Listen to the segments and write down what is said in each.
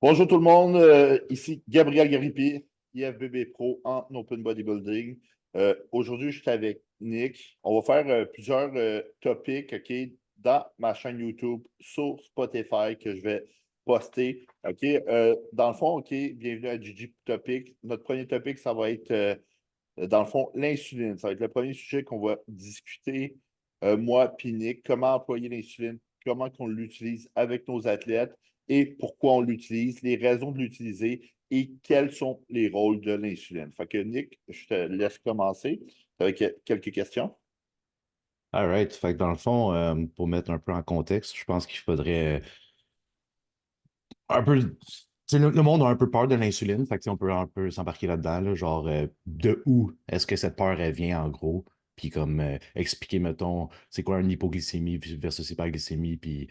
Bonjour tout le monde, ici Gabriel Garipi, IFBB Pro en Open Bodybuilding. Aujourd'hui, je suis avec Nick. On va faire plusieurs topics, OK, dans ma chaîne YouTube sur Spotify que je vais poster. OK. Dans le fond, OK, bienvenue à Gigi Topic. Notre premier topic, ça va être, dans le fond, l'insuline. Ça va être le premier sujet qu'on va discuter, moi puis Nick, comment employer l'insuline, comment qu'on l'utilise avec nos athlètes et pourquoi on l'utilise, les raisons de l'utiliser et quels sont les rôles de l'insuline. Fait que Nick, je te laisse commencer avec quelques questions. All right. Fait que dans le fond, pour mettre un peu en contexte, je pense qu'il faudrait un peu. Tu sais, le monde a un peu peur de l'insuline, fait que, tu sais, on peut un peu s'embarquer là-dedans, là, genre de où est-ce que cette peur elle vient en gros, puis comme expliquer, mettons, c'est quoi une hypoglycémie versus hyperglycémie, puis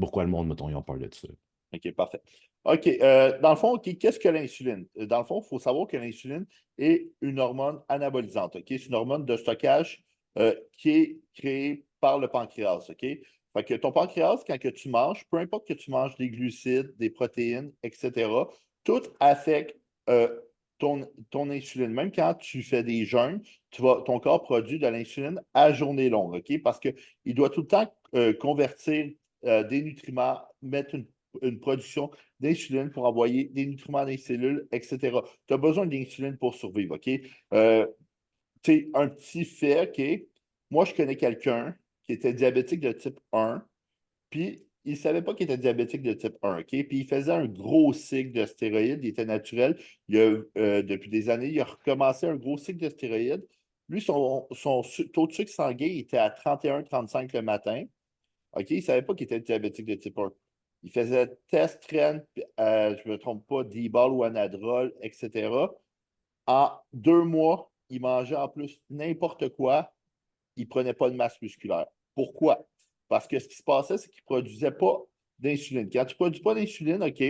pourquoi le monde, mettons, ils ont peur de ça. OK, parfait. OK, dans le fond, OK, qu'est-ce que l'insuline? Dans le fond, il faut savoir que l'insuline est une hormone anabolisante. OK? C'est une hormone de stockage qui est créée par le pancréas. OK? Fait que ton pancréas, quand que tu manges, peu importe que tu manges des glucides, des protéines, etc., tout affecte ton insuline. Même quand tu fais des jeûnes, ton corps produit de l'insuline à journée longue. OK? Parce qu'il doit tout le temps convertir des nutriments, mettre une production d'insuline pour envoyer des nutriments dans les cellules, etc. Tu as besoin d'insuline pour survivre, OK? Euh, Tu sais, un petit fait, OK? Moi, je connais quelqu'un qui était diabétique de type 1, puis il ne savait pas qu'il était diabétique de type 1, OK? Puis il faisait un gros cycle de stéroïdes, il était naturel. Depuis des années, il a recommencé un gros cycle de stéroïdes. Lui, son taux de sucre sanguin était à 31-35 le matin. OK? Il ne savait pas qu'il était diabétique de type 1. Il faisait test, train, je ne me trompe pas, D-ball ou Anadrol, etc. En 2 mois, il mangeait en plus n'importe quoi. Il ne prenait pas de masse musculaire. Pourquoi? Parce que ce qui se passait, c'est qu'il ne produisait pas d'insuline. Quand tu ne produis pas d'insuline, OK,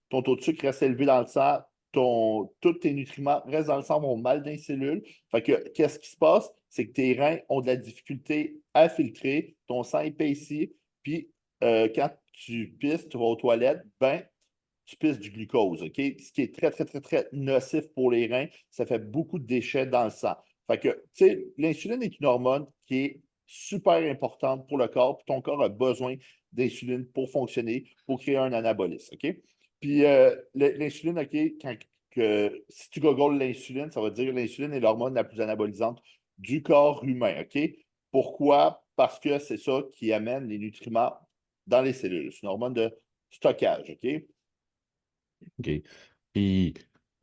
ton taux de sucre reste élevé dans le sang, tous tes nutriments restent dans le sang, vont mal dans les cellules. Fait que, qu'est-ce qui se passe? C'est que tes reins ont de la difficulté à filtrer, ton sang épaissit, puis quand tu pisses, tu vas aux toilettes, ben, tu pisses du glucose, OK? Ce qui est très, très, très, très nocif pour les reins. Ça fait beaucoup de déchets dans le sang. Fait que, tu sais, l'insuline est une hormone qui est super importante pour le corps. Puis ton corps a besoin d'insuline pour fonctionner, pour créer un anabolisme, OK? Puis l'insuline, OK, si tu googles l'insuline, ça va dire l'insuline est l'hormone la plus anabolisante du corps humain, OK? Pourquoi? Parce que c'est ça qui amène les nutriments dans les cellules. C'est une hormone de stockage, OK? OK. Puis,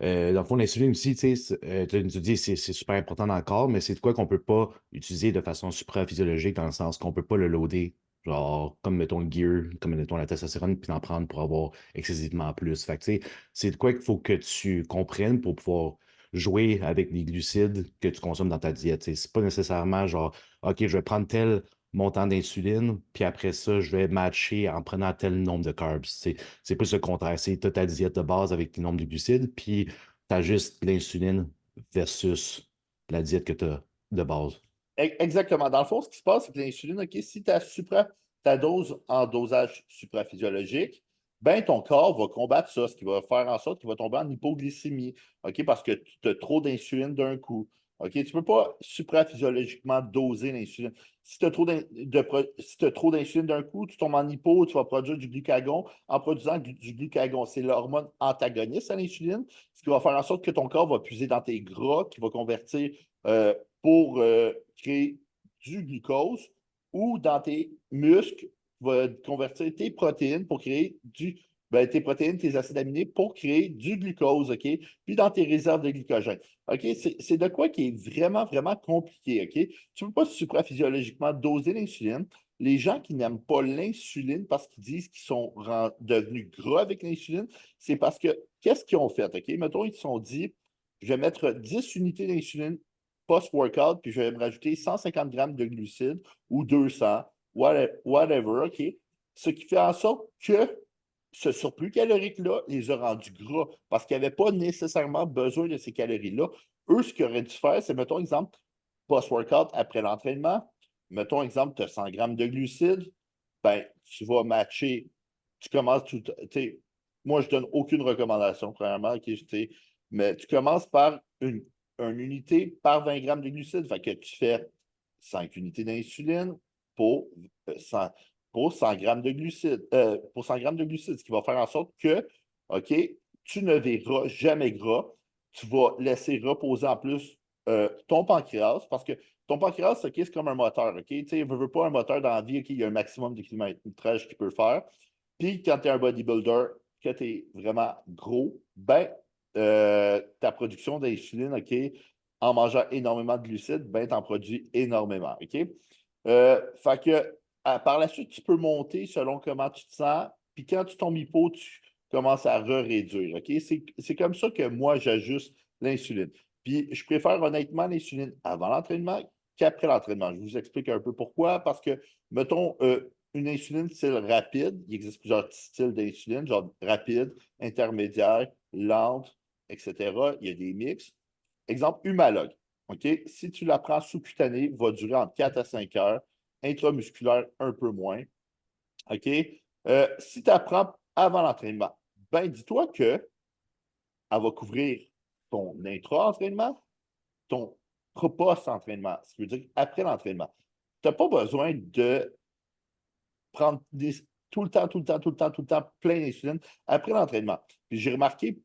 dans le fond, l'insuline aussi, tu sais, tu dis c'est super important dans le corps, mais c'est de quoi qu'on peut pas utiliser de façon supraphysiologique dans le sens qu'on peut pas le loader, genre, comme mettons le gear, comme mettons la testostérone, puis en prendre pour avoir excessivement plus. Fait que, tu sais, c'est de quoi qu'il faut que tu comprennes pour pouvoir jouer avec les glucides que tu consommes dans ta diète. Tu sais, c'est pas nécessairement genre, OK, je vais prendre tel montant d'insuline, puis après ça, je vais matcher en prenant tel nombre de carbs. C'est plus le contraire. C'est ta diète de base avec le nombre de glucides, puis tu as juste l'insuline versus la diète que tu as de base. Exactement. Dans le fond, ce qui se passe, c'est que l'insuline, OK, si ta dose en dosage supraphysiologique, ben ton corps va combattre ça, ce qui va faire en sorte qu'il va tomber en hypoglycémie, OK, parce que tu as trop d'insuline d'un coup. OK, tu ne peux pas supraphysiologiquement doser l'insuline. Si tu as trop d'insuline d'un coup, tu tombes en hypo, tu vas produire du glucagon. En produisant du glucagon, c'est l'hormone antagoniste à l'insuline, ce qui va faire en sorte que ton corps va puiser dans tes gras, qui va convertir pour créer du glucose ou dans tes muscles, tu vas convertir tes protéines pour créer tes protéines, tes acides aminés pour créer du glucose, OK? Puis dans tes réserves de glycogène. OK? C'est de quoi qui est vraiment, vraiment compliqué, OK? Tu ne peux pas supraphysiologiquement doser l'insuline. Les gens qui n'aiment pas l'insuline parce qu'ils disent qu'ils sont devenus gras avec l'insuline, c'est parce que qu'est-ce qu'ils ont fait? OK? Mettons, ils se sont dit, je vais mettre 10 unités d'insuline post-workout, puis je vais me rajouter 150 grammes de glucides ou 200, whatever, OK? Ce qui fait en sorte que ce surplus calorique-là les a rendus gras parce qu'ils n'avaient pas nécessairement besoin de ces calories-là. Eux, ce qu'ils auraient dû faire, c'est, mettons, exemple, post-workout après l'entraînement, mettons, exemple, tu as 100 grammes de glucides, ben, tu vas matcher, tu commences tout, moi, je donne aucune recommandation, premièrement, OK, mais tu commences par une unité par 20 grammes de glucides. Fait que tu fais 5 unités d'insuline pour 100, pour 100 grammes de glucides. Pour 100 grammes de glucides, ce qui va faire en sorte que, OK, tu ne verras jamais gras. Tu vas laisser reposer en plus ton pancréas parce que ton pancréas, OK, c'est comme un moteur. OK? Tu sais, veux pas un moteur dans la vie, OK, il y a un maximum de kilométrage qu'il peut faire. Puis quand tu es un bodybuilder, que tu es vraiment gros, ben, ta production d'insuline, OK, en mangeant énormément de glucides, ben, tu en produis énormément. OK? Fait que par la suite, tu peux monter selon comment tu te sens. Puis quand tu tombes hypo, tu commences à réduire. OK? C'est comme ça que moi, j'ajuste l'insuline. Puis je préfère honnêtement l'insuline avant l'entraînement qu'après l'entraînement. Je vous explique un peu pourquoi. Parce que, mettons, une insuline style rapide, il existe plusieurs styles d'insuline, genre rapide, intermédiaire, lente, etc. Il y a des mix. Exemple, Humalog. OK? Si tu la prends sous-cutanée, va durer entre 4 à 5 heures. Intramusculaire, un peu moins. OK? Si tu la prends avant l'entraînement, ben dis-toi que elle va couvrir ton intra-entraînement, ton post-entraînement, ce qui veut dire après l'entraînement. Tu n'as pas besoin de prendre tout le temps, tout le temps, tout le temps, tout le temps plein d'insuline après l'entraînement. Puis j'ai remarqué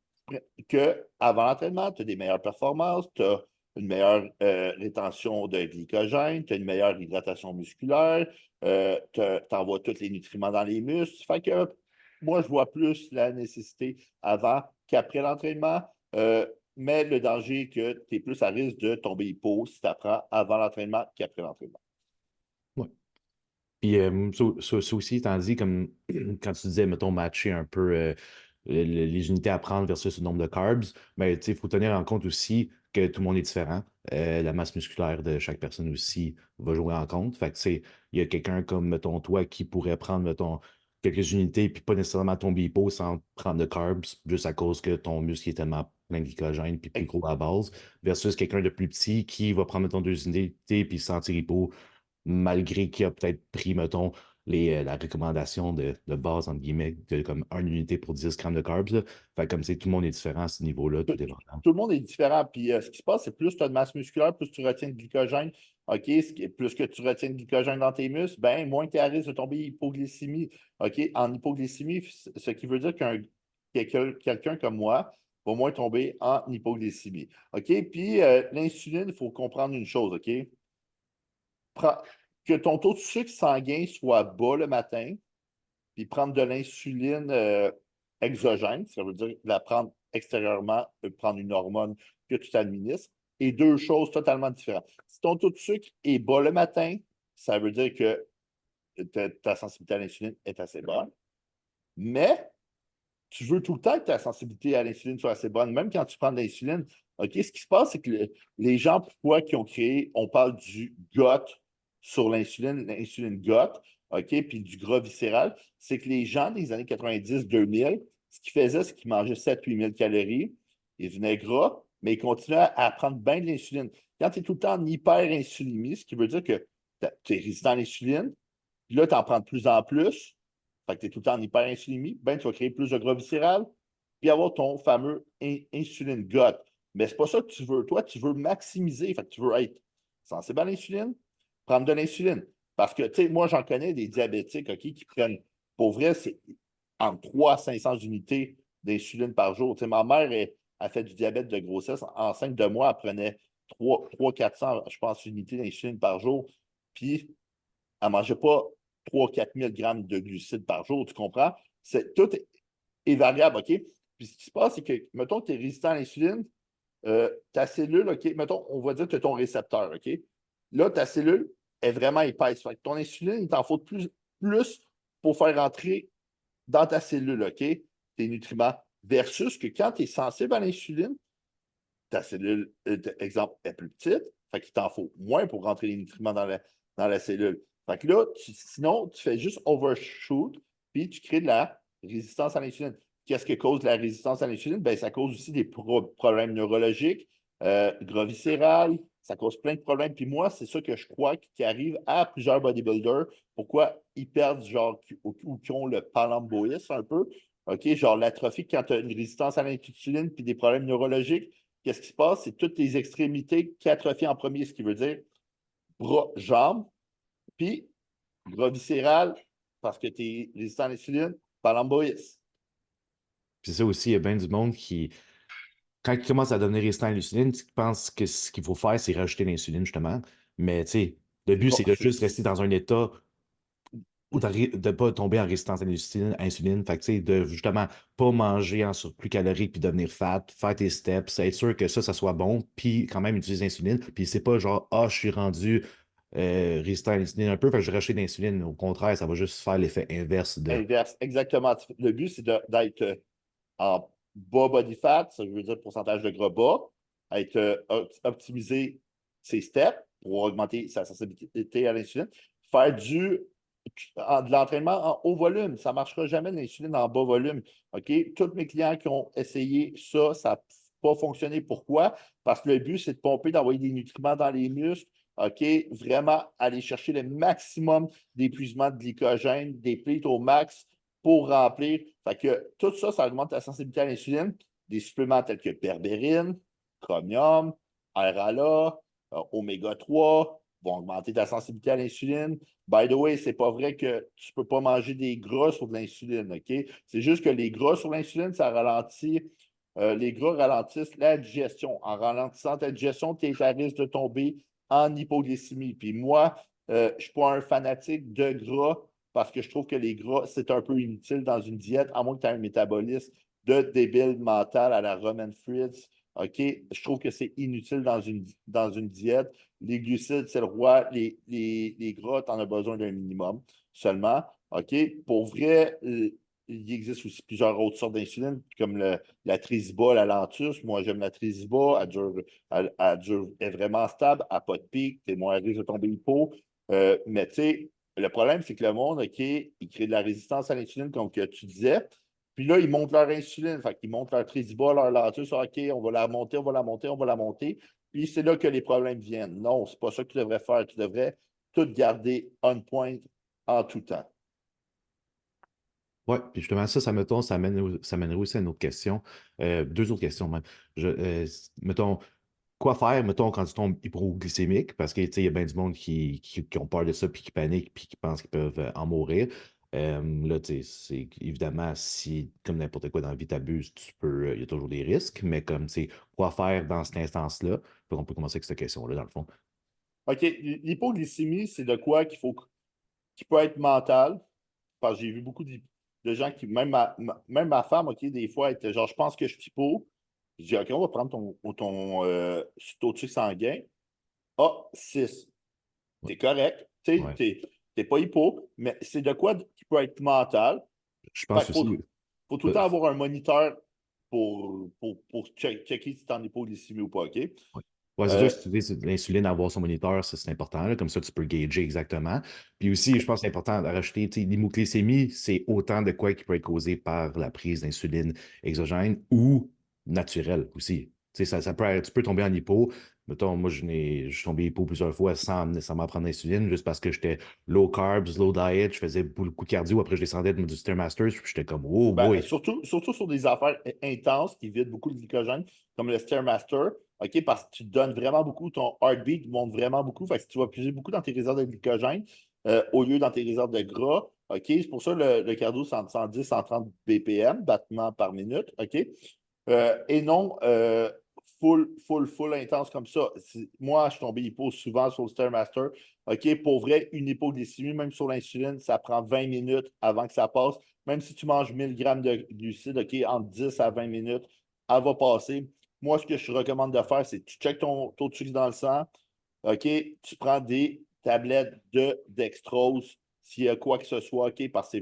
qu'avant l'entraînement, tu as des meilleures performances, tu as une meilleure rétention de glycogène, tu as une meilleure hydratation musculaire, tu envoies tous les nutriments dans les muscles. Fait que moi, je vois plus la nécessité avant qu'après l'entraînement. Mais le danger est que tu es plus à risque de tomber hypo si tu apprends avant l'entraînement qu'après l'entraînement. Ouais. Puis ça aussi, étant dit, comme quand tu disais, mettons, matcher un peu les unités à prendre versus le nombre de carbs, mais il faut tenir en compte aussi que tout le monde est différent. La masse musculaire de chaque personne aussi va jouer en compte. Fait que, tu sais, il y a quelqu'un comme, mettons, toi qui pourrait prendre, mettons, quelques unités puis pas nécessairement tomber hypo sans prendre de carbs, juste à cause que ton muscle est tellement plein de glycogène puis plus gros à la base, versus quelqu'un de plus petit qui va prendre, mettons, 2 unités puis se sentir hypo malgré qu'il a peut-être pris, mettons, la recommandation de base, entre guillemets, de comme 1 unité pour 10 grammes de carbs. Là. Fait comme c'est tout le monde est différent à ce niveau-là, tout dépendant. Tout le monde est différent. Puis ce qui se passe, c'est plus tu as de masse musculaire, plus tu retiens de glycogène. OK? Plus que tu retiens de glycogène dans tes muscles, ben, moins tu es à risque de tomber hypoglycémie. OK? En hypoglycémie, ce qui veut dire quelqu'un comme moi va moins tomber en hypoglycémie. OK? Puis l'insuline, il faut comprendre une chose. OK? Que ton taux de sucre sanguin soit bas le matin, puis prendre de l'insuline exogène, ça veut dire la prendre extérieurement, prendre une hormone que tu t'administres, et deux choses totalement différentes. Si ton taux de sucre est bas le matin, ça veut dire que ta sensibilité à l'insuline est assez bonne, mais tu veux tout le temps que ta sensibilité à l'insuline soit assez bonne, même quand tu prends de l'insuline. OK, ce qui se passe, c'est que les gens, pourquoi qui ont créé, on parle du GOT sur l'insuline GOT, OK, puis du gras viscéral, c'est que les gens des années 90-2000, ce qu'ils faisaient, c'est qu'ils mangeaient 7-8 000 calories, ils venaient gras, mais ils continuaient à prendre bien de l'insuline. Quand tu es tout le temps en hyperinsulinémie, ce qui veut dire que tu es résistant à l'insuline, puis là, tu en prends de plus en plus, fait que tu es tout le temps en hyperinsulinémie, ben, tu vas créer plus de gras viscéral, puis avoir ton fameux insuline GOT. Mais c'est pas ça que tu veux. Toi, tu veux maximiser. Fait que tu veux être sensible à l'insuline, prendre de l'insuline. Parce que, tu sais, moi, j'en connais des diabétiques, OK, qui prennent, pour vrai, c'est entre 300 à 500 unités d'insuline par jour. Tu sais, ma mère, a fait du diabète de grossesse. Enceinte de moi, elle prenait 300-400, je pense, unités d'insuline par jour. Puis, elle ne mangeait pas 3 000 4 000 grammes de glucides par jour, tu comprends? Tout est variable, OK? Puis ce qui se passe, c'est que, mettons que tu es résistant à l'insuline, ta cellule, OK, mettons, on va dire que tu as ton récepteur, OK? Là, ta cellule est vraiment épaisse. Fait que ton insuline, il t'en faut plus pour faire rentrer dans ta cellule, OK? Tes nutriments. Versus que quand tu es sensible à l'insuline, ta cellule, exemple, est plus petite, fait qu'il t'en faut moins pour rentrer les nutriments dans la cellule. Fait que là, sinon, tu fais juste overshoot, puis tu crées de la résistance à l'insuline. Qu'est-ce que cause la résistance à l'insuline? Ben, ça cause aussi des problèmes neurologiques, gras viscéral, ça cause plein de problèmes. Puis moi, c'est ça que je crois qui arrive à plusieurs bodybuilders. Pourquoi ils perdent, genre, ou qui ont le palamboïsme un peu? OK? Genre l'atrophie, quand tu as une résistance à l'insuline puis des problèmes neurologiques, qu'est-ce qui se passe? C'est toutes tes extrémités qui atrophient en premier, ce qui veut dire bras, jambes, puis bras viscéral, parce que tu es résistant à l'insuline, palamboïs. Puis c'est ça aussi, il y a bien du monde qui, quand il commence à devenir résistant à l'insuline, tu penses que ce qu'il faut faire, c'est rajouter l'insuline, justement. Mais tu sais, le C'est but, pas. c'est de juste rester dans un état ou de ne pas tomber en résistance à l'insuline. Fait que, tu sais, de justement pas manger en surplus calorique puis devenir fat, faire tes steps, être sûr que ça soit bon, puis quand même utiliser l'insuline. Puis c'est pas genre, ah, je suis rendu résistant à l'insuline un peu, fait que je vais racheter l'insuline. Au contraire, ça va juste faire l'effet inverse de. Inverse, exactement. Le but, c'est d'être en bas body fat, ça veut dire pourcentage de gras bas, être optimiser ses steps pour augmenter sa sensibilité à l'insuline, faire de l'entraînement en haut volume. Ça ne marchera jamais l'insuline en bas volume. OK? Tous mes clients qui ont essayé ça, ça n'a pas fonctionné. Pourquoi? Parce que le but, c'est de pomper, d'envoyer des nutriments dans les muscles. OK? Vraiment aller chercher le maximum d'épuisement de glycogène, des plates au max pour remplir. Fait que tout ça, ça augmente la sensibilité à l'insuline. Des suppléments tels que berbérine, chromium, RALA, oméga 3 vont augmenter ta sensibilité à l'insuline. By the way, c'est pas vrai que tu peux pas manger des gras sur de l'insuline, OK? C'est juste que les gras sur l'insuline, ça ralentit. Les gras ralentissent la digestion. En ralentissant ta digestion, tu es à risque de tomber en hypoglycémie. Puis moi, je ne suis pas un fanatique de gras parce que je trouve que les gras, c'est un peu inutile dans une diète, à moins que tu aies un métabolisme de débile mental à la Roman Fritz. OK? Je trouve que c'est inutile dans une diète. Les glucides, c'est le roi. Les gras, tu en as besoin d'un minimum seulement. OK? Pour vrai, il existe aussi plusieurs autres sortes d'insuline, comme la Tresiba, la Lantus. Moi, j'aime la Tresiba. Elle est vraiment stable, elle n'a pas de pic, tu es moins à risque de tomber hypo. Mais tu sais, le problème, c'est que le monde, OK, il crée de la résistance à l'insuline, comme que tu disais. Puis là, ils montent leur insuline. Fait qu'ils montent leur Tresiba, leur Lantus. OK, on va la monter, on va la monter, on va la monter. Puis c'est là que les problèmes viennent. Non, c'est pas ça que tu devrais faire. Tu devrais tout garder on point en tout temps. Ouais, puis justement, ça mènerait aussi à une autre question. Deux autres questions même. Mettons, quoi faire, mettons, quand tu tombes hypoglycémique, parce que, tu sais, il y a bien du monde qui ont peur de ça, puis qui paniquent, puis qui pensent qu'ils peuvent en mourir. Là, tu sais, c'est évidemment, si, comme n'importe quoi dans la vie, t'abuses, il y a toujours des risques, mais comme, tu sais, quoi faire dans cette instance-là? On peut commencer avec cette question-là, dans le fond. OK, l'hypoglycémie, c'est de quoi qui peut être mental. Parce que j'ai vu beaucoup de gens qui, même ma femme, OK, des fois, elle était genre, je pense que je suis hypo. Je dis, OK, on va prendre ton taux de sucre sanguin. Ah, 6. Ouais. T'es correct. Tu Ouais. sais, t'es pas hypo, mais c'est de quoi qui peut être mental. Je Fait pense qu'il aussi. faut tout le temps avoir un moniteur pour checker si t'es en hypoglycémie ou pas, OK? Ouais. Ouais, c'est sûr, Euh, si tu utilises l'insuline, avoir son moniteur, ça c'est important, là, comme ça tu peux gager exactement. Puis aussi, je pense que c'est important de rajouter, tu sais, l'hypoglycémie, c'est autant de quoi qui peut être causé par la prise d'insuline exogène ou naturelle aussi. Tu sais, tu peux tomber en hypo. Mettons, moi, je suis tombé hypo plusieurs fois sans nécessairement prendre l'insuline, juste parce que j'étais low carbs, low diet, je faisais beaucoup de cardio, après je descendais du Stairmaster, puis j'étais comme, oh Ben, boy. surtout sur des affaires intenses qui vident beaucoup de glycogène, comme le Stairmaster, OK, parce que tu donnes vraiment beaucoup, ton heartbeat monte vraiment beaucoup, fait que tu vas puiser beaucoup dans tes réserves de glycogène au lieu dans tes réserves de gras. OK, c'est pour ça le cardio, c'est entre 110 130 BPM, battements par minute. OK, et non full intense comme ça. Moi, je suis tombé hypo souvent sur le Stairmaster. OK, pour vrai, une hypoglycémie, même sur l'insuline, ça prend 20 minutes avant que ça passe. Même si tu manges 1000 grammes de glucides, OK, entre 10 à 20 minutes, elle va passer. Moi, ce que je te recommande de faire, c'est que tu checkes ton taux de sucre dans le sang. OK, tu prends des tablettes de dextrose s'il y a quoi que ce soit, OK, parce que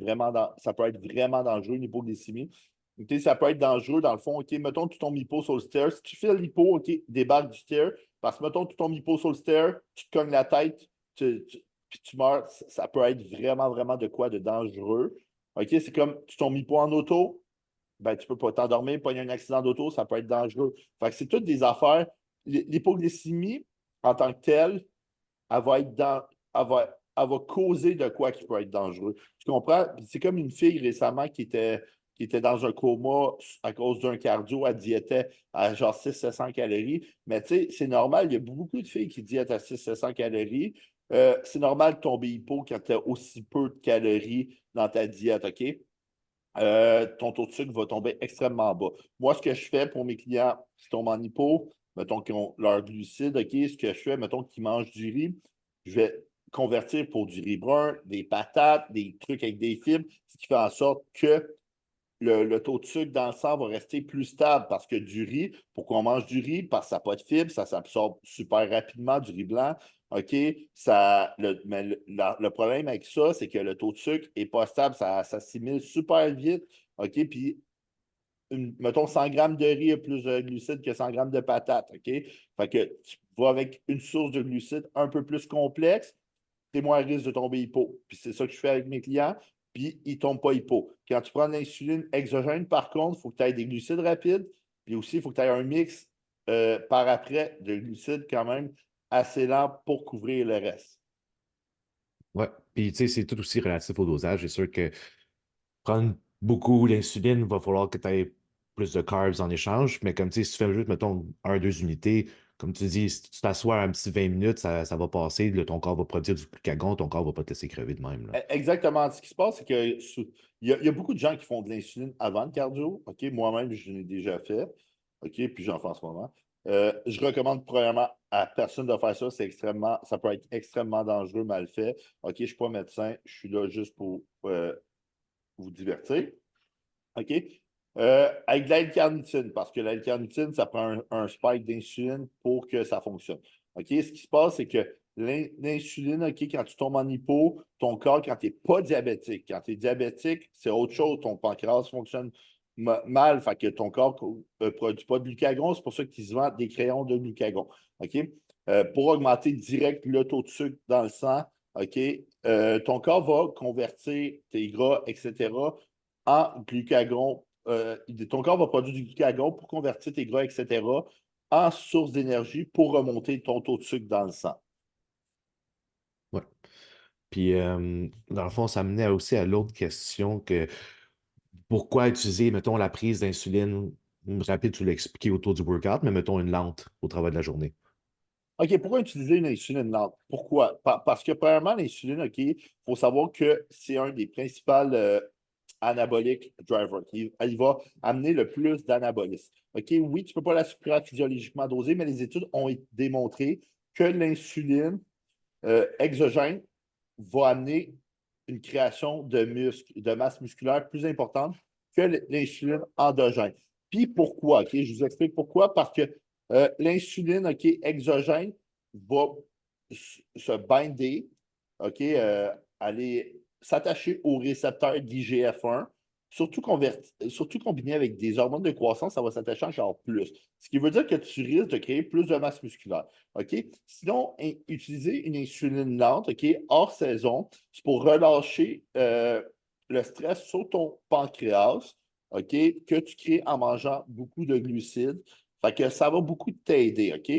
ça peut être vraiment dangereux, une hypoglycémie. OK, ça peut être dangereux dans le fond. OK, mettons que tu tombes hypo sur le stair. Si tu fais l'hypo, OK, débarque du stair. Parce que mettons que tu tombes hypo sur le stair, tu te cognes la tête, puis tu meurs. Ça peut être vraiment de quoi de dangereux. OK, c'est comme tu tombes hypo en auto, ben, tu ne peux pas t'endormir, pas y a un accident d'auto, ça peut être dangereux. Fait que c'est toutes des affaires. L'hypoglycémie, en tant que telle, elle va être dans, elle va causer de quoi qui peut être dangereux. Tu comprends? C'est comme une fille récemment qui qui était dans un coma à cause d'un cardio, elle diétait à genre 600-700 calories. Mais tu sais, c'est normal, il y a beaucoup de filles qui diètent à 600-700 calories. C'est normal de tomber hypo quand tu as aussi peu de calories dans ta diète, OK? Ton taux de sucre va tomber extrêmement bas. Moi, ce que je fais pour mes clients qui tombent en hypo, mettons qu'ils ont leur glucides, OK, ce que je fais, mettons qu'ils mangent du riz, je vais convertir pour du riz brun, des patates, des trucs avec des fibres, ce qui fait en sorte que le taux de sucre dans le sang va rester plus stable parce que du riz, pour qu'on mange du riz, parce que ça n'a pas de fibres, ça s'absorbe super rapidement, du riz blanc. OK? Mais le problème avec ça, c'est que le taux de sucre n'est pas stable, ça s'assimile super vite. OK? Puis, mettons, 100 grammes de riz a plus de glucides que 100 grammes de patates. OK? Fait que tu vas avec une source de glucides un peu plus complexe, tu es moins à risque de tomber hypo. Puis c'est ça que je fais avec mes clients, puis ils ne tombent pas hypo. Quand tu prends de l'insuline exogène, par contre, il faut que tu aies des glucides rapides, puis aussi, il faut que tu aies un mix par après de glucides quand même assez lent pour couvrir le reste. Ouais. Puis, tu sais, c'est tout aussi relatif au dosage. C'est sûr que prendre beaucoup d'insuline, il va falloir que tu aies plus de carbs en échange. Mais comme tu sais, si tu fais juste, mettons, 1, 2 unités, comme tu dis, si tu t'assois un petit 20 minutes, ça va passer, là, ton corps va produire du glucagon, ton corps va pas te laisser crever de même, là. Exactement. Ce qui se passe, c'est que il y a beaucoup de gens qui font de l'insuline avant le cardio. OK? Moi-même, je l'ai déjà fait. OK? Puis j'en fais en ce moment. Je recommande premièrement à personne de faire ça. Ça peut être extrêmement dangereux, mal fait. OK? Je ne suis pas médecin. Je suis là juste pour vous divertir. OK? Avec de l'L-carnitine, parce que l'L-carnitine, ça prend un spike d'insuline pour que ça fonctionne. OK? Ce qui se passe, c'est que l'insuline, OK, quand tu tombes en hypo, ton corps, quand tu n'es pas diabétique, quand tu es diabétique, c'est autre chose. Ton pancréas fonctionne mal, fait que ton corps ne produit pas de glucagon. C'est pour ça qu'ils se vendent des crayons de glucagon. OK? Pour augmenter direct le taux de sucre dans le sang, OK? Ton corps va convertir tes gras, etc., en glucagon. Ton corps va produire du glucagon pour convertir tes gras, etc., en source d'énergie pour remonter ton taux de sucre dans le sang. Ouais. Puis, dans le fond, ça menait aussi à l'autre question que pourquoi utiliser, mettons, la prise d'insuline rapide, tu l'as expliqué autour du workout, mais mettons une lente au travail de la journée. OK, pourquoi utiliser une insuline lente? Pourquoi? Parce que, premièrement, l'insuline, OK, il faut savoir que c'est un des principaux anaboliques drivers. Il va amener le plus d'anabolisme. OK, oui, tu ne peux pas la supraphysiologiquement doser, mais les études ont démontré que l'insuline exogène va amener une création de muscles, de masse musculaire plus importante que l'insuline endogène. Puis pourquoi? Okay? Je vous explique pourquoi. Parce que l'insuline exogène va se binder, aller s'attacher au récepteur d'IGF-1, surtout combiné avec des hormones de croissance, ça va s'attacher encore plus. Ce qui veut dire que tu risques de créer plus de masse musculaire. OK? Sinon, utiliser une insuline lente, OK, hors saison, c'est pour relâcher le stress sur ton pancréas, OK, que tu crées en mangeant beaucoup de glucides. Fait que ça va beaucoup t'aider, OK?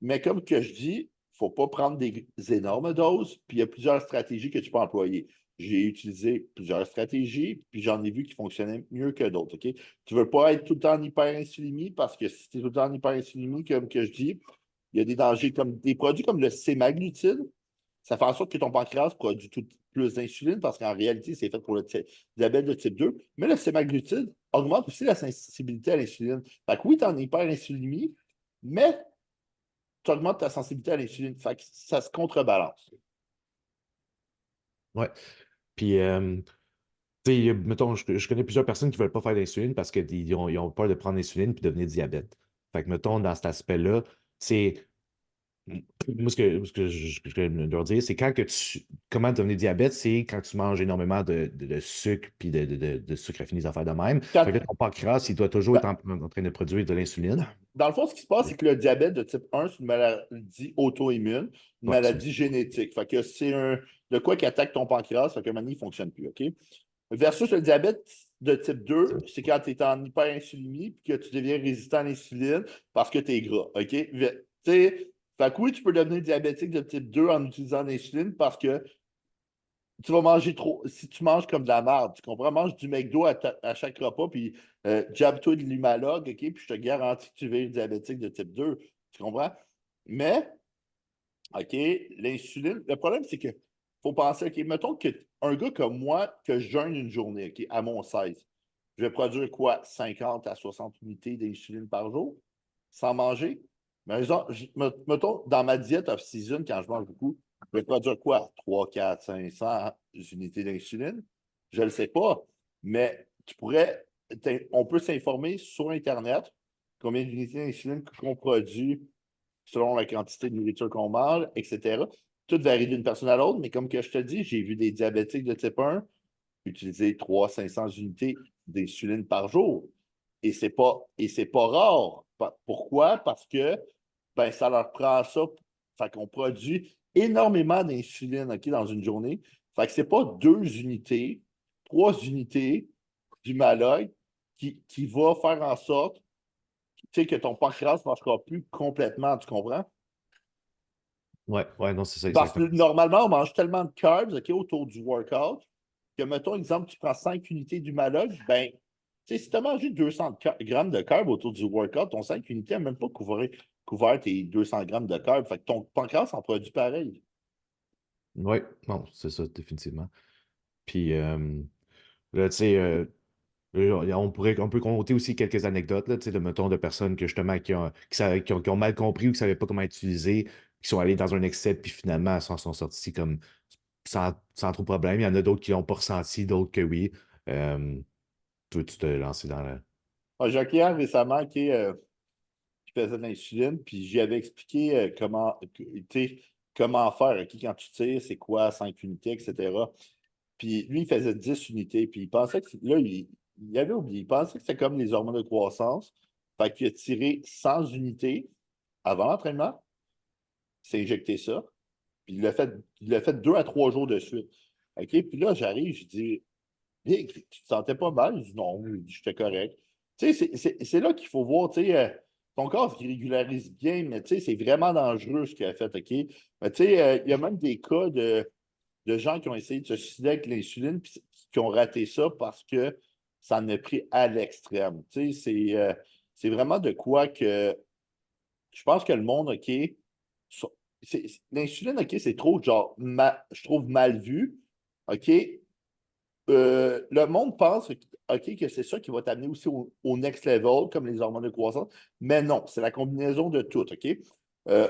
Mais comme que je dis, il ne faut pas prendre des énormes doses, puis il y a plusieurs stratégies que tu peux employer. J'ai utilisé plusieurs stratégies, puis j'en ai vu qui fonctionnaient mieux que d'autres, OK? Tu ne veux pas être tout le temps en hyperinsulinémie, parce que si tu es tout le temps en hyperinsulinémie, comme que je dis, il y a des dangers comme des produits comme le sémaglutide. Ça fait en sorte que ton pancréas produit plus d'insuline parce qu'en réalité, c'est fait pour le diabète de type 2. Mais le sémaglutide augmente aussi la sensibilité à l'insuline. Fait que oui, tu es en hyperinsulinémie, mais tu augmentes ta sensibilité à l'insuline. Fait que ça se contrebalance. Ouais. Puis, tu sais, mettons, je connais plusieurs personnes qui ne veulent pas faire d'insuline parce qu'ils ont peur de prendre l'insuline puis de devenir diabète. Fait que, mettons, dans cet aspect-là, c'est. Moi, ce que je vais leur dire, c'est comment devenir diabète, c'est quand tu manges énormément de sucre puis de sucre raffiné, des affaires de même. Fait que Quand- là, ton pancréas, il doit toujours être dans, en train de produire de l'insuline. dans le fond, ce qui se passe, c'est que le diabète de type 1, c'est une maladie auto-immune, une Ouais, ça. maladie génétique. Fait que c'est de quoi qui attaque ton pancréas, fait que maintenant, il ne fonctionne plus, OK? Versus le diabète de type 2, c'est quand tu es en hyperinsulinémie et que tu deviens résistant à l'insuline parce que tu es gras. OK? Fait que oui, tu peux devenir diabétique de type 2 en utilisant l'insuline parce que tu vas manger trop. Si tu manges comme de la merde, tu comprends? Mange du McDo à chaque repas, puis jab-toi de l'humalogue, OK? Puis je te garantis que tu vas être diabétique de type 2. Tu comprends? Mais, OK, l'insuline, le problème, c'est que faut penser, OK, mettons qu'un gars comme moi, que je jeûne une journée, OK, à mon 16, je vais produire quoi? 50 à 60 unités d'insuline par jour, sans manger? Mais mettons, dans ma diète off-season, quand je mange beaucoup, je vais produire quoi? 3, 4, 500 unités d'insuline? Je ne le sais pas. Mais on peut s'informer sur Internet combien d'unités d'insuline qu'on produit selon la quantité de nourriture qu'on mange, etc. Tout varie d'une personne à l'autre, mais comme que je te dis, j'ai vu des diabétiques de type 1 utiliser 300-500 unités d'insuline par jour. Et c'est pas rare. Pourquoi? Parce que ben, ça leur prend ça. Fait qu'on produit énormément d'insuline, OK, dans une journée. Fait que c'est pas 2 unités, 3 unités du maloc qui va faire en sorte que ton pancréas ne marchera plus complètement, tu comprends? Ouais, ouais, non, c'est ça, Parce que exactement. normalement, on mange tellement de carbs, OK, autour du workout que, mettons, exemple, tu prends 5 unités du maloc, ben, tu sais, si tu as mangé 200 grammes de carbs autour du workout, ton 5 unités n'a même pas couvert tes 200 grammes de carbs. Fait que ton pancréas en produit pareil. Ouais, non, c'est ça, définitivement. Puis là, tu sais, on peut compter aussi quelques anecdotes, là, tu sais, mettons, de personnes que justement qui ont mal compris ou qui ne savaient pas comment utiliser, qui sont allées dans un excès, puis finalement, elles s'en sont sorties comme sans trop de problème. Il y en a d'autres qui l'ont pas ressenti, d'autres que oui. Euh, Toi, tu t'es lancé dans la. Ah, j'ai un client récemment qui faisait de l'insuline, puis j'y avais expliqué comment faire, OK, quand tu tires, c'est quoi 5 unités, etc. Puis lui, il faisait 10 unités. Puis il pensait que là, il avait oublié. Il pensait que c'était comme les hormones de croissance. Fait qu'il a tiré 100 unités avant l'entraînement. Il s'est injecté ça. Puis il l'a fait 2 à 3 jours de suite. OK? Puis là, j'arrive, je dis, hey, tu te sentais pas mal? Il dit non, j'étais correct. Tu sais, c'est là qu'il faut voir, tu sais, ton corps qui régularise bien, mais tu sais, c'est vraiment dangereux ce qu'il a fait, OK? Mais tu sais, il y a même des cas de gens qui ont essayé de se suicider avec l'insuline puis qui ont raté ça parce que ça en a pris à l'extrême. Tu sais, c'est vraiment de quoi que je pense que le monde, OK, l'insuline, OK, c'est trop, genre, je trouve mal vu. OK, le monde pense OK, que c'est ça qui va t'amener aussi au next level, comme les hormones de croissance, mais non, c'est la combinaison de tout, OK?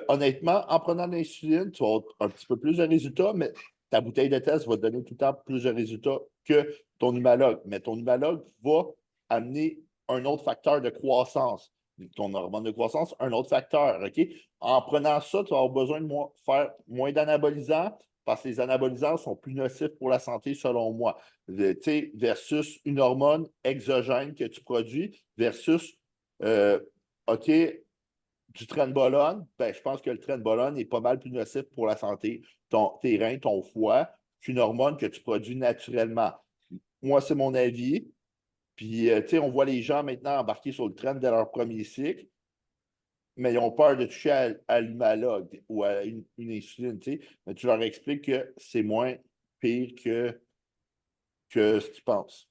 Honnêtement, en prenant de l'insuline, tu vas avoir un petit peu plus de résultats, mais ta bouteille de test va te donner tout le temps plus de résultats que ton humalogue. Mais ton humalogue va amener un autre facteur de croissance. Ton hormone de croissance, un autre facteur, OK? En prenant ça, tu vas avoir besoin de faire moins d'anabolisants parce que les anabolisants sont plus nocifs pour la santé, selon moi versus une hormone exogène que tu produis versus, euh, OK, du trenbolone, ben, je pense que le trenbolone est pas mal plus nocif pour la santé, tes reins, ton foie, qu'une hormone que tu produis naturellement. Moi, c'est mon avis. Puis, on voit les gens maintenant embarquer sur le train dès leur premier cycle, mais ils ont peur de toucher à l'humalogue ou à une insuline, Mais tu leur expliques que c'est moins pire que ce qu'ils pensent.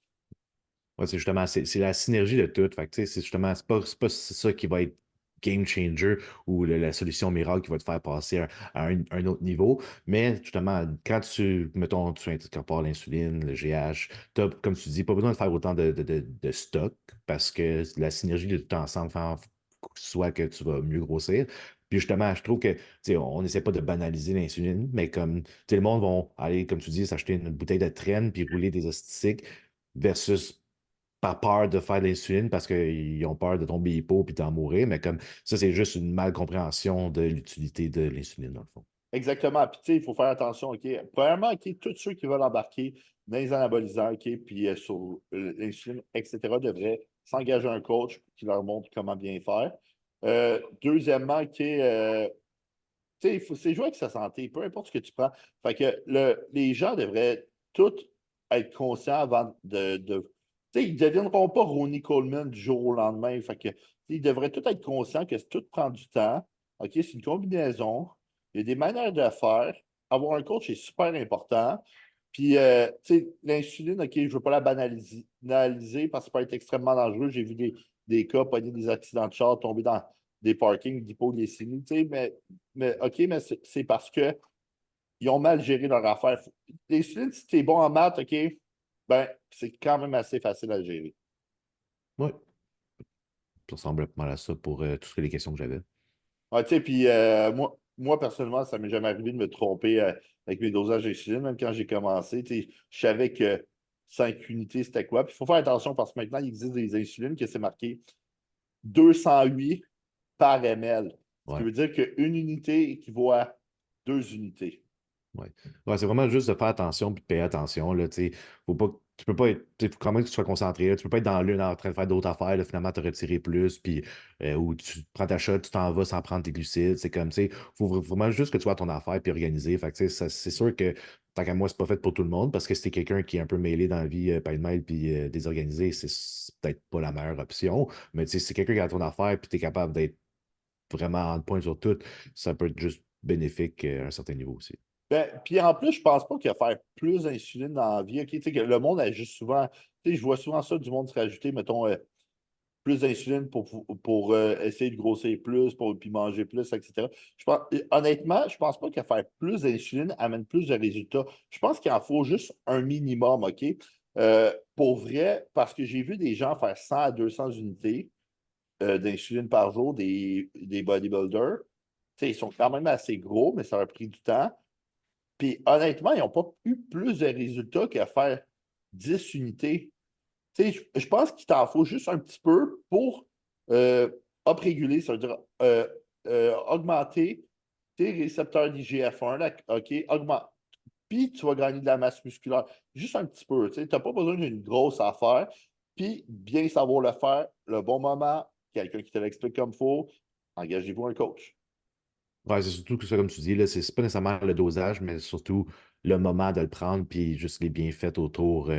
Ouais, c'est justement, c'est la synergie de tout. Fait que, tu sais, c'est pas ça qui va être game changer ou la solution miracle qui va te faire passer à un autre niveau. Mais justement, quand mettons, tu incorpores l'insuline, le GH, t'as, comme tu dis, pas besoin de faire autant de stock parce que la synergie de tout ensemble fait soit que tu vas mieux grossir. Puis justement, je trouve que, tu sais, on n'essaie pas de banaliser l'insuline, mais comme, tu sais, le monde vont aller, comme tu dis, s'acheter une bouteille de traîne puis rouler des ostiques versus par peur de faire de l'insuline parce qu'ils ont peur de tomber hypo puis d'en mourir, mais comme ça, c'est juste une malcompréhension de l'utilité de l'insuline, dans le fond. Exactement. Puis, tu sais, il faut faire attention, OK? Premièrement, OK, tous ceux qui veulent embarquer dans les anabolisants, OK, puis sur l'insuline, etc., devraient s'engager un coach qui leur montre comment bien faire. Deuxièmement, OK, tu sais, c'est jouer avec sa santé, peu importe ce que tu prends. Fait que les gens devraient tous être conscients avant tu sais, ils ne deviendront pas Ronnie Coleman du jour au lendemain. Fait que, ils devraient tous être conscients que tout prend du temps. OK, c'est une combinaison. Il y a des manières de faire. Avoir un coach est super important. Puis, tu sais, l'insuline, OK, je ne veux pas la banaliser parce que ça peut être extrêmement dangereux. J'ai vu des cas pogner des accidents de char, tomber dans des parkings d'hypoglycémie, tu sais, mais OK, mais c'est parce qu'ils ont mal géré leur affaire. L'insuline, si tu es bon en maths, OK, ben, c'est quand même assez facile à gérer. Oui, ça ressemble pas mal à ça pour toutes les questions que j'avais. Ouais, tu sais, puis moi, personnellement, ça m'est jamais arrivé de me tromper avec mes dosages d'insuline, même quand j'ai commencé. Tu sais, je savais que 5 unités, c'était quoi. Puis il faut faire attention parce que maintenant, il existe des insulines que c'est marqué 208 par ml. Ce qui Ouais. veut dire qu'une unité équivaut à 2 unités. Ouais. Ouais, c'est vraiment juste de faire attention puis de payer attention. Là, faut pas, tu peux pas être. Faut quand même que tu sois concentré. Là. Tu peux pas être dans l'une en train de faire d'autres affaires, là, finalement te retirer plus, puis ou tu prends ta shot, tu t'en vas sans prendre tes glucides. C'est comme, faut vraiment juste que tu sois à ton affaire puis organisé. Fait que, c'est sûr que tant qu'à moi, c'est pas fait pour tout le monde parce que si t'es quelqu'un qui est un peu mêlé dans la vie, pêle-mêle puis désorganisé, c'est peut-être pas la meilleure option. Mais si c'est quelqu'un qui a ton affaire puis t'es capable d'être vraiment en point sur tout, ça peut être juste bénéfique à un certain niveau aussi. Ben, puis en plus, je pense pas qu'il va faire plus d'insuline dans la vie. OK, tu sais, que le monde a juste souvent. Tu sais, je vois souvent ça du monde se rajouter, mettons, plus d'insuline pour essayer de grossir plus, pour puis manger plus, etc. Honnêtement, je pense pas que faire plus d'insuline amène plus de résultats. Je pense qu'il en faut juste un minimum, OK? Pour vrai, parce que j'ai vu des gens faire 100 à 200 unités d'insuline par jour, des bodybuilders. Tu sais, ils sont quand même assez gros, mais ça a pris du temps. Puis honnêtement, ils n'ont pas eu plus de résultats qu'à faire 10 unités. Tu sais, je pense qu'il t'en faut juste un petit peu pour euh, upréguler, ça veut dire augmenter tes récepteurs d'IGF-1, là, OK, augmente. Puis tu vas gagner de la masse musculaire. Juste un petit peu, tu n'as pas besoin d'une grosse affaire. Puis bien savoir le faire, le bon moment, quelqu'un qui te l'explique comme il faut, engagez-vous un coach. Ouais, c'est surtout que ça, comme tu dis, là, c'est pas nécessairement le dosage, mais surtout le moment de le prendre, puis juste les bienfaits autour,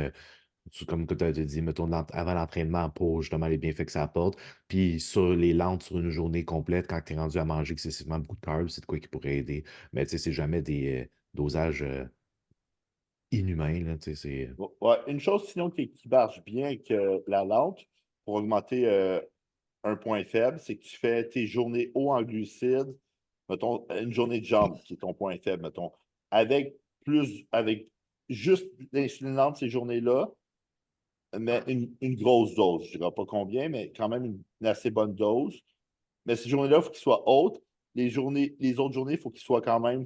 comme tu as dit, mettons, avant l'entraînement pour justement les bienfaits que ça apporte. Puis sur les lentes, sur une journée complète, quand tu es rendu à manger excessivement beaucoup de carbs, c'est de quoi qui pourrait aider. Mais tu sais, c'est jamais des dosages inhumains, là, tu sais, c'est. Ouais, une chose sinon qui marche bien avec la lente pour augmenter un point faible, c'est que tu fais tes journées hauts en glucides, mettons, une journée de jambes, qui est ton point faible, mettons, avec juste l'insuline lente ces journées-là, mais une grosse dose. Je ne dirais pas combien, mais quand même une assez bonne dose. Mais ces journées-là, il faut qu'ils soient hautes. Les autres journées, il faut qu'ils soient quand même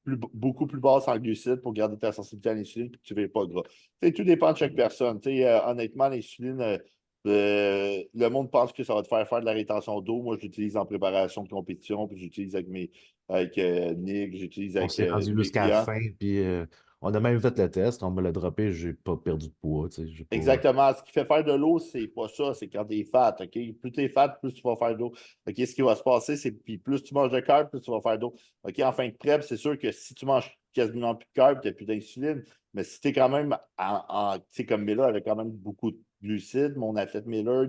beaucoup plus basses en glucides pour garder ta sensibilité à l'insuline et que tu ne veuilles pas gras. T'sais, tout dépend de chaque personne. Honnêtement, l'insuline, le monde pense que ça va te faire de la rétention d'eau. Moi, je l'utilise en préparation de compétition, puis j'utilise avec Nick, j'utilise On avec s'est rendu mes jusqu'à la clients. fin, puis on a même fait le test, on me l'a droppé, j'ai pas perdu de poids, tu sais, j'ai pas. Exactement. Ce qui fait faire de l'eau, c'est pas ça, c'est quand t'es fat, OK? Plus t'es fat, plus tu vas faire d'eau. OK? Ce qui va se passer, c'est puis plus tu manges de carbs, plus tu vas faire d'eau. OK? En fin de prep, c'est sûr que si tu manges quasiment plus de carbs, t'as plus d'insuline. Mais si t'es quand même tu sais, comme Miller avait quand même beaucoup de glucides, mon athlète Miller,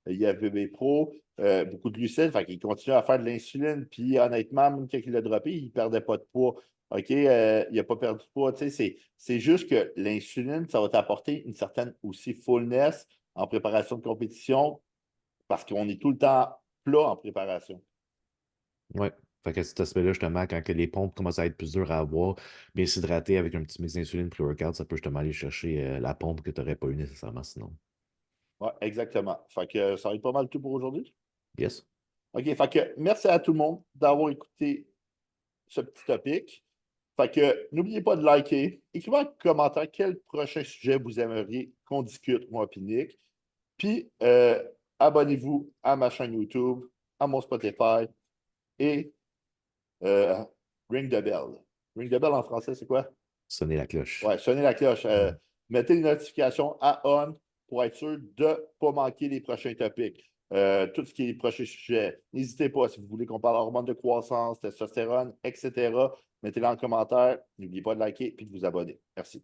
il y a VB Pro, beaucoup de glucides, fait qu'il continue à faire de l'insuline. Puis honnêtement, même quand il l'a droppé, il perdait pas de poids. OK, il n'a pas perdu de poids. Tu sais, c'est juste que l'insuline, ça va t'apporter une certaine aussi fullness en préparation de compétition parce qu'on est tout le temps plat en préparation. Ouais. Fait que cet aspect-là, justement, quand que les pompes commencent à être plus dures à avoir, bien s'hydrater avec un petit mix d'insuline pré-workout, ça peut justement aller chercher la pompe que tu n'aurais pas eu nécessairement sinon. Ouais, exactement. Fait que ça va être pas mal tout pour aujourd'hui. Yes. OK, fait que merci à tout le monde d'avoir écouté ce petit topic. Fait que n'oubliez pas de liker. Écrivez en commentaire quel prochain sujet vous aimeriez qu'on discute, moi et Nick. Puis abonnez-vous à ma chaîne YouTube, à mon Spotify et Euh, ring the bell. Ring the bell en français, c'est quoi? Sonner la cloche. Ouais, sonnez la cloche. Mm. Mettez les notifications à on pour être sûr de ne pas manquer les prochains topics. Tout ce qui est les prochains sujets. N'hésitez pas si vous voulez qu'on parle hormones de croissance, testostérone, etc. Mettez-les en commentaire. N'oubliez pas de liker et de vous abonner. Merci.